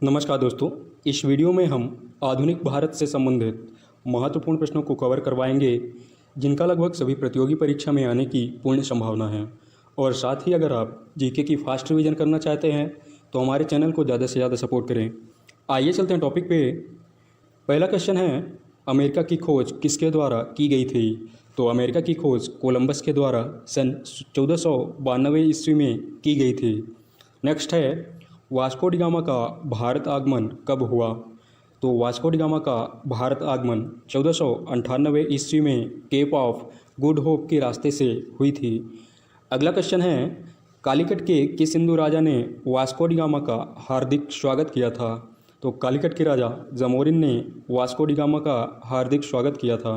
नमस्कार दोस्तों। इस वीडियो में हम आधुनिक भारत से संबंधित महत्वपूर्ण प्रश्नों को कवर करवाएंगे जिनका लगभग सभी प्रतियोगी परीक्षा में आने की पूर्ण संभावना है। और साथ ही अगर आप जीके की फास्ट रिवीजन करना चाहते हैं तो हमारे चैनल को ज़्यादा से ज़्यादा सपोर्ट करें। आइए चलते हैं टॉपिक पे। पहला क्वेश्चन है, अमेरिका की खोज किसके द्वारा की गई थी? तो अमेरिका की खोज कोलंबस के द्वारा सन 1492 ईस्वी में की गई थी। नेक्स्ट है, वास्को डी गामा का भारत आगमन कब हुआ? तो वास्को डी गामा का भारत आगमन 1498 ईस्वी में केप ऑफ गुड होप के रास्ते से हुई थी। अगला क्वेश्चन है, कालीकट के किस हिंदू राजा ने वास्को डी गामा का हार्दिक स्वागत किया था? तो कालीकट के राजा जमोरिन ने वास्को डी गामा का हार्दिक स्वागत किया था।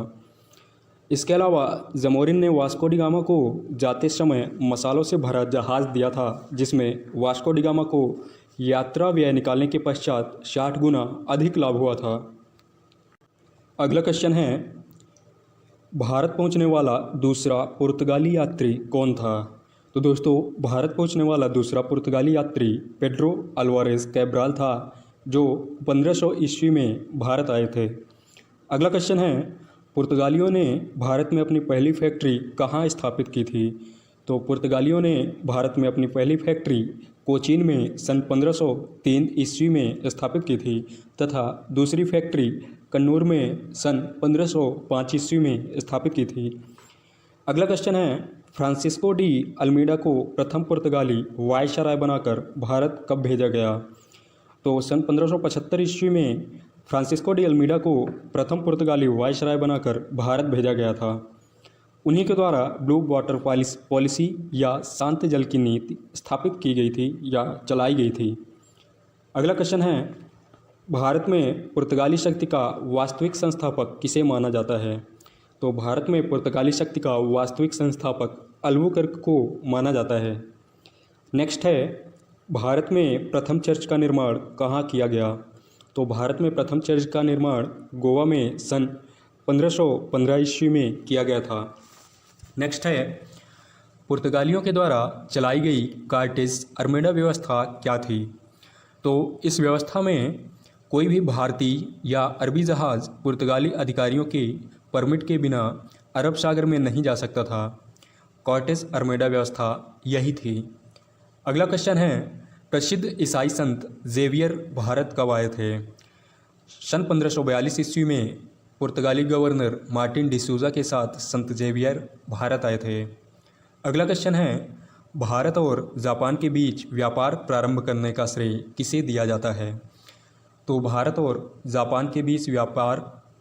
इसके अलावा जमोरिन ने वास्को डी गामा को जाते समय मसालों से भरा जहाज़ दिया था, जिसमें वास्को डी गामा को यात्रा व्यय निकालने के पश्चात 60 गुना अधिक लाभ हुआ था। अगला क्वेश्चन है, भारत पहुंचने वाला दूसरा पुर्तगाली यात्री कौन था? तो दोस्तों, भारत पहुंचने वाला दूसरा पुर्तगाली यात्री पेड्रो अल्वारेज कैब्राल था, जो 1500 ईस्वी में भारत आए थे। अगला क्वेश्चन है, पुर्तगालियों ने भारत में अपनी पहली फैक्ट्री कहाँ स्थापित की थी? तो पुर्तगालियों ने भारत में अपनी पहली फैक्ट्री कोचीन में सन 1503 ईस्वी में स्थापित की थी तथा दूसरी फैक्ट्री कन्नूर में सन 1505 ईस्वी में स्थापित की थी। अगला क्वेश्चन है, फ्रांसिस्को डी अल्मीडा को प्रथम पुर्तगाली वायसराय बनाकर भारत कब भेजा गया? तो सन 1575 ईस्वी में फ्रांसिस्को डी अल्मीडा को प्रथम पुर्तगाली वायसराय बनाकर भारत भेजा गया था। उन्हीं के द्वारा ब्लू वाटर पॉलिसी या शांत जल की नीति स्थापित की गई थी या चलाई गई थी। अगला क्वेश्चन है, भारत में पुर्तगाली शक्ति का वास्तविक संस्थापक किसे माना जाता है? तो भारत में पुर्तगाली शक्ति का वास्तविक संस्थापक अल्बुकर्क को माना जाता है। नेक्स्ट है, भारत में प्रथम चर्च का निर्माण कहाँ किया गया? तो भारत में प्रथम चर्च का निर्माण गोवा में सन 1515 ईस्वी में किया गया था। नेक्स्ट है, पुर्तगालियों के द्वारा चलाई गई कार्टेज अरमेडा व्यवस्था क्या थी? तो इस व्यवस्था में कोई भी भारतीय या अरबी जहाज़ पुर्तगाली अधिकारियों के परमिट के बिना अरब सागर में नहीं जा सकता था। कार्टेज अरमेडा व्यवस्था यही थी। अगला क्वेश्चन है, प्रसिद्ध ईसाई संत जेवियर भारत कब आए थे? सन 1542 ईस्वी में पुर्तगाली गवर्नर मार्टिन डिसूजा के साथ संत जेवियर भारत आए थे। अगला क्वेश्चन है, भारत और जापान के बीच व्यापार प्रारंभ करने का श्रेय किसे दिया जाता है? तो भारत और जापान के बीच व्यापार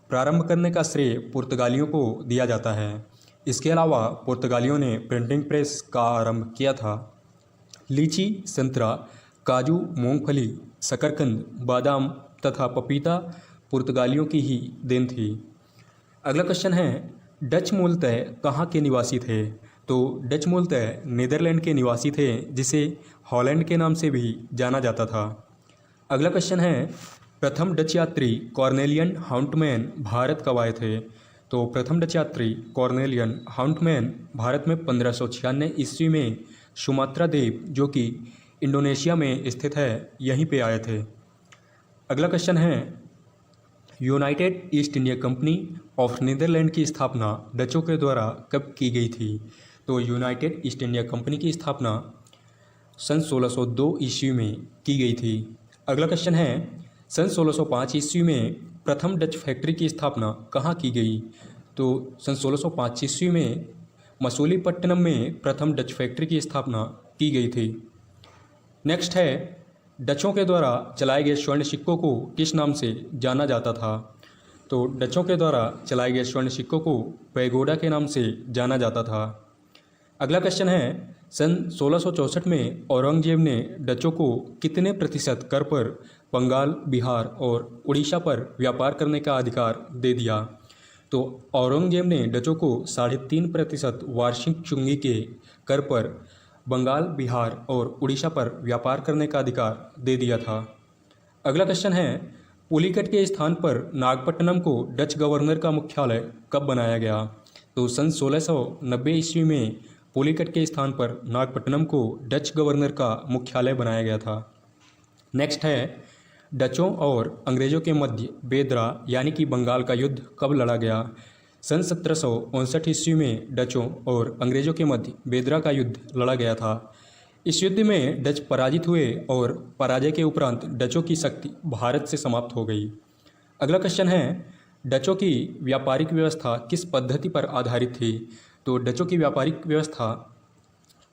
प्रारंभ करने का श्रेय पुर्तगालियों को दिया जाता है। इसके अलावा पुर्तगालियों ने प्रिंटिंग प्रेस का आरंभ किया था। लीची, संतरा, काजू, मूंगफली, शकरकंद, बादाम तथा पपीता पुर्तगालियों की ही देन थी। अगला क्वेश्चन है, डच मूलतः कहाँ के निवासी थे? तो डच मूलतः नीदरलैंड के निवासी थे, जिसे हॉलैंड के नाम से भी जाना जाता था। अगला क्वेश्चन है, प्रथम डच यात्री कॉर्नेलियन हाउंटमैन भारत कब आए थे? तो प्रथम डच यात्री कॉर्नेलियन हाउंटमैन भारत में 1596 ईस्वी में सुमात्रा द्वीप, जो कि इंडोनेशिया में स्थित है, यहीं पे आए थे। अगला क्वेश्चन है, United East India Company of Netherland की स्थापना डचों के द्वारा कब की गई थी? तो यूनाइटेड ईस्ट इंडिया कंपनी की स्थापना सन 1602 ईस्वी में की गई थी। अगला क्वेश्चन है, सन 1605 ईस्वी में प्रथम डच फैक्ट्री की स्थापना कहाँ की गई? तो सन 1605 ईस्वी में मसूलीपट्टनम में प्रथम डच फैक्ट्री की स्थापना की गई थी। नेक्स्ट है, डचों के द्वारा चलाए गए स्वर्ण सिक्कों को किस नाम से जाना जाता था? तो डचों के द्वारा चलाए गए स्वर्ण सिक्कों को पैगोडा के नाम से जाना जाता था। अगला क्वेश्चन है, सन 1664 में औरंगजेब ने डचों को कितने प्रतिशत कर पर बंगाल, बिहार और उड़ीसा पर व्यापार करने का अधिकार दे दिया? तो औरंगजेब ने डचों को 3.5% वार्षिक चुंगी के कर पर बंगाल, बिहार और उड़ीसा पर व्यापार करने का अधिकार दे दिया था। अगला क्वेश्चन है, पुलिकट के स्थान पर नागपट्टनम को डच गवर्नर का मुख्यालय कब बनाया गया? तो सन 1690 ईस्वी में पुलिकट के स्थान पर नागपट्टनम को डच गवर्नर का मुख्यालय बनाया गया था। नेक्स्ट है, डचों और अंग्रेज़ों के मध्य बेदरा यानी कि बंगाल का युद्ध कब लड़ा गया? सन 1759 ईस्वी में डचों और अंग्रेज़ों के मध्य बेदरा का युद्ध लड़ा गया था। इस युद्ध में डच पराजित हुए और पराजय के उपरांत डचों की शक्ति भारत से समाप्त हो गई। अगला क्वेश्चन है, डचों की व्यापारिक व्यवस्था किस पद्धति पर आधारित थी? तो डचों की व्यापारिक व्यवस्था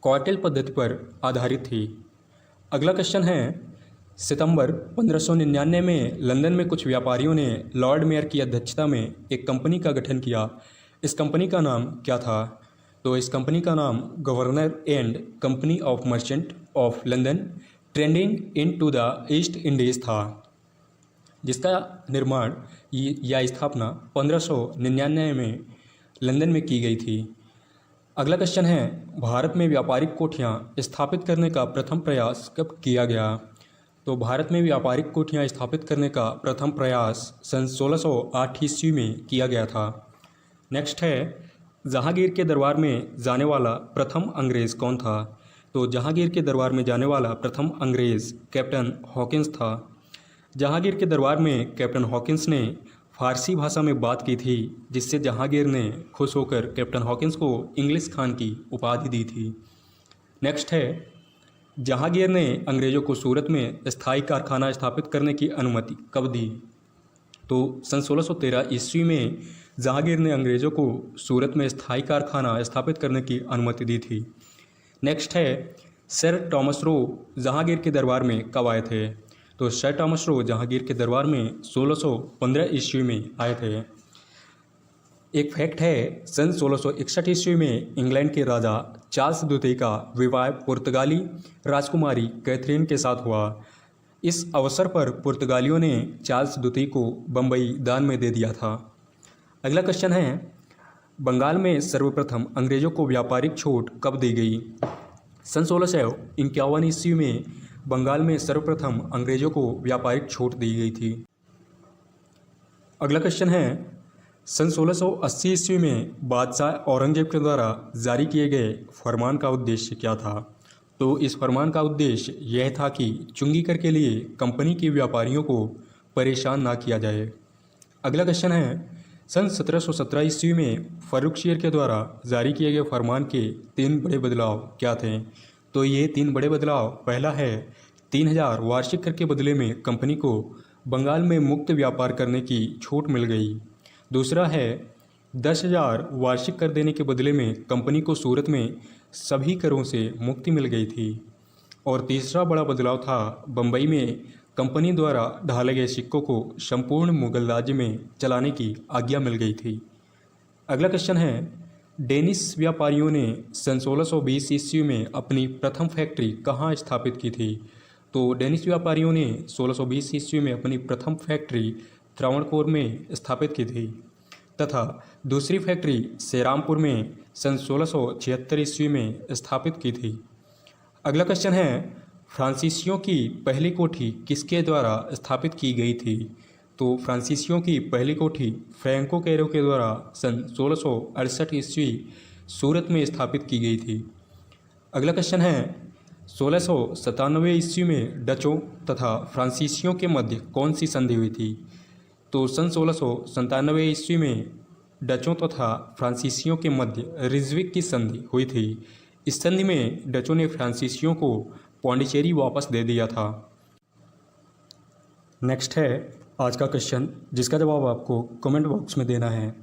क्वार्टेल पद्धति पर आधारित थी। अगला क्वेश्चन है, सितंबर 1599 में लंदन में कुछ व्यापारियों ने लॉर्ड मेयर की अध्यक्षता में एक कंपनी का गठन किया। इस कंपनी का नाम क्या था? तो इस कंपनी का नाम governor and company of merchant of London trading in to the East Indies था, जिसका निर्माण या स्थापना 1599 में लंदन में की गई थी। अगला क्वेश्चन है, भारत में व्यापारिक कोठियाँ स्थापित करने का प्रथम प्रयास कब किया गया? तो भारत में व्यापारिक कोठियाँ स्थापित करने का प्रथम प्रयास सन 1608 ईस्वी में किया गया था। नेक्स्ट है, जहांगीर के दरबार में जाने वाला प्रथम अंग्रेज़ कौन था? तो जहांगीर के दरबार में जाने वाला प्रथम अंग्रेज़ कैप्टन हॉकिंस था। जहांगीर के दरबार में कैप्टन हॉकिंस ने फारसी भाषा में बात की थी, जिससे जहांगीर ने खुश होकर कैप्टन हॉकिंस को इंग्लिश खान की उपाधि दी थी। नेक्स्ट है, जहांगीर ने अंग्रेज़ों को सूरत में स्थायी कारखाना स्थापित करने की अनुमति कब दी? तो सन 1613 ईस्वी में जहांगीर ने अंग्रेज़ों को सूरत में स्थायी कारखाना स्थापित करने की अनुमति दी थी। नेक्स्ट है, सर टॉमस रो जहांगीर के दरबार में कब आए थे? तो सर टॉमस रो जहांगीर के दरबार में 1615 ईस्वी में आए थे। एक फैक्ट है, सन 1661 ईस्वी में इंग्लैंड के राजा चार्ल्स द्वितीय का विवाह पुर्तगाली राजकुमारी कैथरीन के साथ हुआ। इस अवसर पर पुर्तगालियों ने चार्ल्स द्वितीय को बम्बई दान में दे दिया था। अगला क्वेश्चन है, बंगाल में सर्वप्रथम अंग्रेज़ों को व्यापारिक छूट कब दी गई? सन 1651 ईस्वी में बंगाल में सर्वप्रथम अंग्रेज़ों को व्यापारिक छूट दी गई थी। अगला क्वेश्चन है, सन 1680 ईस्वी में बादशाह औरंगजेब के द्वारा जारी किए गए फरमान का उद्देश्य क्या था? तो इस फरमान का उद्देश्य यह था कि चुंगी कर के लिए कंपनी के व्यापारियों को परेशान ना किया जाए। अगला क्वेश्चन है, सन 1717 ईस्वी में फर्रुखशियर के द्वारा जारी किए गए फरमान के 3 बड़े बदलाव क्या थे? तो ये 3 बड़े बदलाव, पहला है 3000 वार्षिक कर के बदले में कंपनी को बंगाल में मुक्त व्यापार करने की छूट मिल गई। दूसरा है 10,000 वार्षिक कर देने के बदले में कंपनी को सूरत में सभी करों से मुक्ति मिल गई थी। और तीसरा बड़ा बदलाव था, बम्बई में कंपनी द्वारा ढाले गए सिक्कों को संपूर्ण मुगल राज्य में चलाने की आज्ञा मिल गई थी। अगला क्वेश्चन है, डेनिश व्यापारियों ने सन 1620 ईस्वी में अपनी प्रथम फैक्ट्री कहाँ स्थापित की थी? तो डेनिश व्यापारियों ने 1620 ईस्वी में अपनी प्रथम फैक्ट्री त्रावणकोर में स्थापित की थी तथा दूसरी फैक्ट्री सेरामपुर में सन 1676 ईस्वी में स्थापित की थी। अगला क्वेश्चन है, फ्रांसीसियों की पहली कोठी किसके द्वारा स्थापित की गई थी? तो फ्रांसीसियों की पहली कोठी फ्रैंको कैरो के द्वारा सन 1668 ईस्वी सूरत में स्थापित की गई थी। अगला क्वेश्चन है, 1697 ईस्वी में डचों तथा फ्रांसीसियों के मध्य कौन सी संधि हुई थी? तो सन 1697 ईस्वी में डचों तथा फ्रांसीसियों के मध्य रिजविक की संधि हुई थी। इस संधि में डचों ने फ्रांसीसियों को पौंडीचेरी वापस दे दिया था। नेक्स्ट है आज का क्वेश्चन, जिसका जवाब आपको कमेंट बॉक्स में देना है।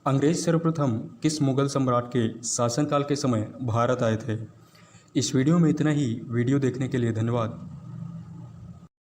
अंग्रेज सर्वप्रथम किस मुगल सम्राट के शासनकाल के समय भारत आए थे? इस वीडियो में इतना ही। वीडियो देखने के लिए धन्यवाद।